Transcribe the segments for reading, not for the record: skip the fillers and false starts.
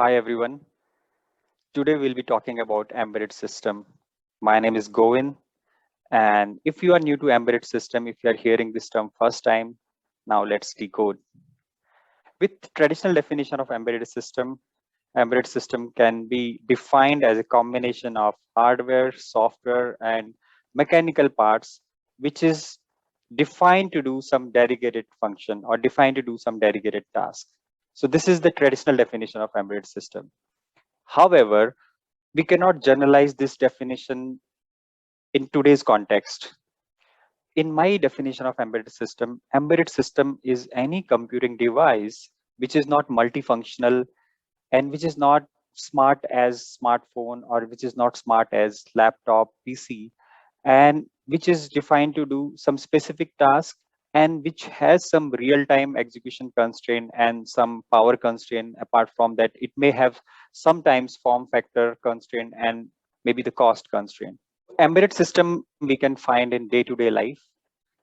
Hi everyone. Today we'll be talking about embedded system. My name is Govin, and if you are new to embedded system, if you are hearing this term first time, now let's decode. With traditional definition of embedded system can be defined as a combination of hardware, software, and mechanical parts, which is defined to do some dedicated function or defined to do some dedicated task. So this is the traditional definition of embedded system. However, we cannot generalize this definition in today's context. In my definition of embedded system is any computing device which is not multifunctional and which is not smart as smartphone or which is not smart as laptop, PC, and which is defined to do some specific task and which has some real-time execution constraint and some power constraint. Apart from that, it may have sometimes form factor constraint and maybe the cost constraint. Embedded system we can find in day-to-day life.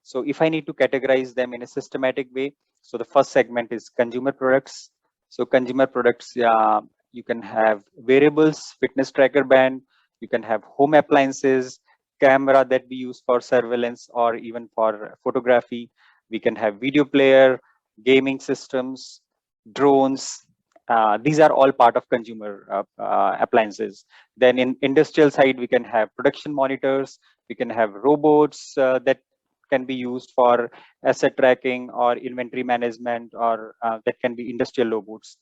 So if I need to categorize them in a systematic way, so the first segment is consumer products. So consumer products, you can have wearables, fitness tracker band, you can have home appliances, camera that we use for surveillance or even for photography. We can have video player, gaming systems, drones. These are all part of consumer appliances. Then in industrial side, we can have production monitors, we can have robots that can be used for asset tracking or inventory management, or that can be industrial robots.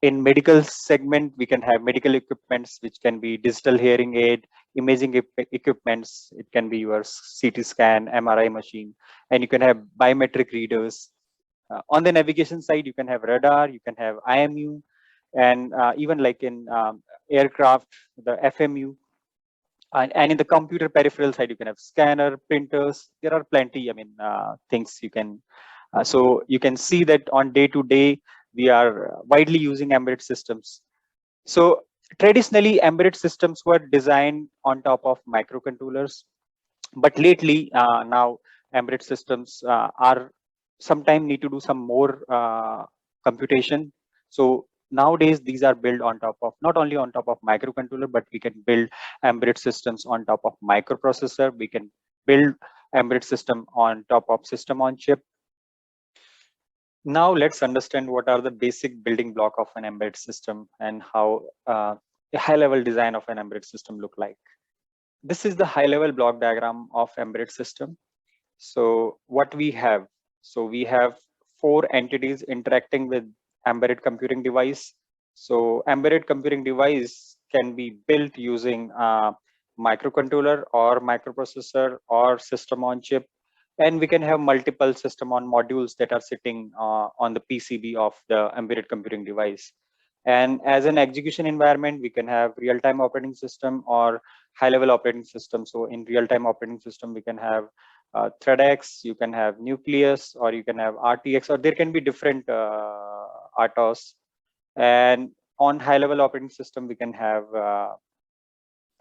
In medical segment, we can have medical equipments, which can be digital hearing aid, imaging equipments. It can be your CT scan, MRI machine, and you can have biometric readers. On the navigation side, you can have radar, you can have IMU, and even like in aircraft, the FMU. And in the computer peripheral side, you can have scanner, printers. There are plenty, things you can. So you can see that on day to day, we are widely using embedded systems. So traditionally, embedded systems were designed on top of microcontrollers, but lately now embedded systems are sometimes need to do some more computation. So nowadays these are built on top of not only on top of microcontroller, but we can build embedded systems on top of microprocessor. We can build embedded system on top of system on chip. Now let's understand what are the basic building block of an embedded system and how a high level design of an embedded system look like. This is the high level block diagram of embedded system. So what we have, so we have four entities interacting with embedded computing device. So embedded computing device can be built using microcontroller or microprocessor or system on chip. And we can have multiple system on modules that are sitting on the PCB of the embedded computing device. And as an execution environment, we can have real-time operating system or high-level operating system. So in real-time operating system, we can have ThreadX, you can have Nucleus, or you can have RTX, or there can be different RTOS. And on high-level operating system, we can have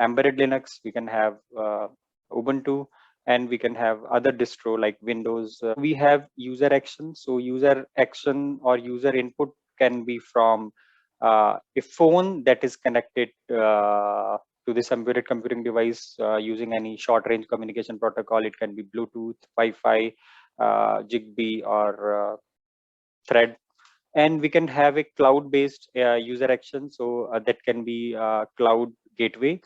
embedded Linux, we can have Ubuntu, and we can have other distro like Windows. We have user action. So user action or user input can be from a phone that is connected to this embedded computing device using any short range communication protocol. It can be Bluetooth, Wi-Fi, Zigbee, or Thread. And we can have a cloud-based user action. So that can be cloud gateway.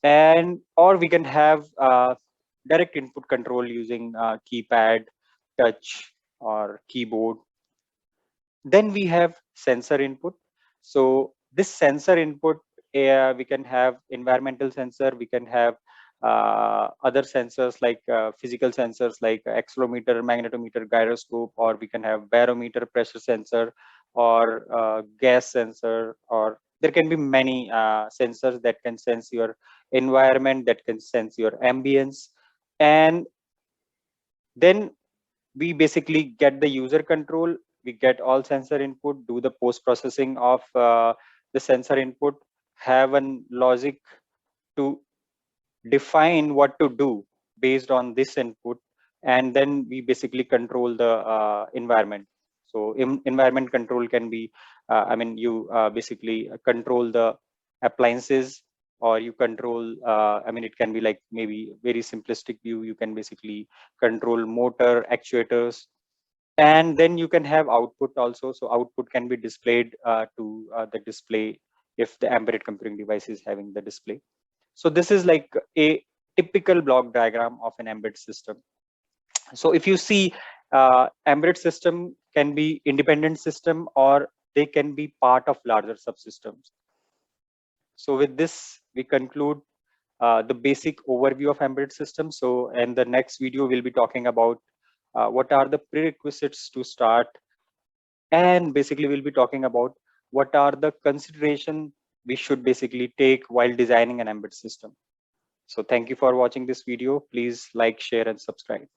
And or we can have direct input control using keypad, touch, or keyboard. Then we have sensor input. So this sensor input, we can have environmental sensor, we can have other sensors like physical sensors like accelerometer, magnetometer, gyroscope, or we can have barometer, pressure sensor, or gas sensor, or there can be many sensors that can sense your environment, that can sense your ambience. And then we basically get the user control. We get all sensor input, do the post processing of the sensor input, have a logic to define what to do based on this input, and then we basically control the environment. So environment control can be, I mean, you basically control the appliances, or you control, I mean, it can be like maybe very simplistic view. You can basically control motor actuators, and then you can have output also. So output can be displayed to the display if the embedded computing device is having the display. So this is like a typical block diagram of an embedded system. So if you see, embedded system can be independent system, or they can be part of larger subsystems. So with this, we conclude the basic overview of embedded systems. So in the next video, we'll be talking about what are the prerequisites to start, and basically we'll be talking about what are the consideration we should basically take while designing an embedded system. So thank you for watching this video. Please like, share, and subscribe.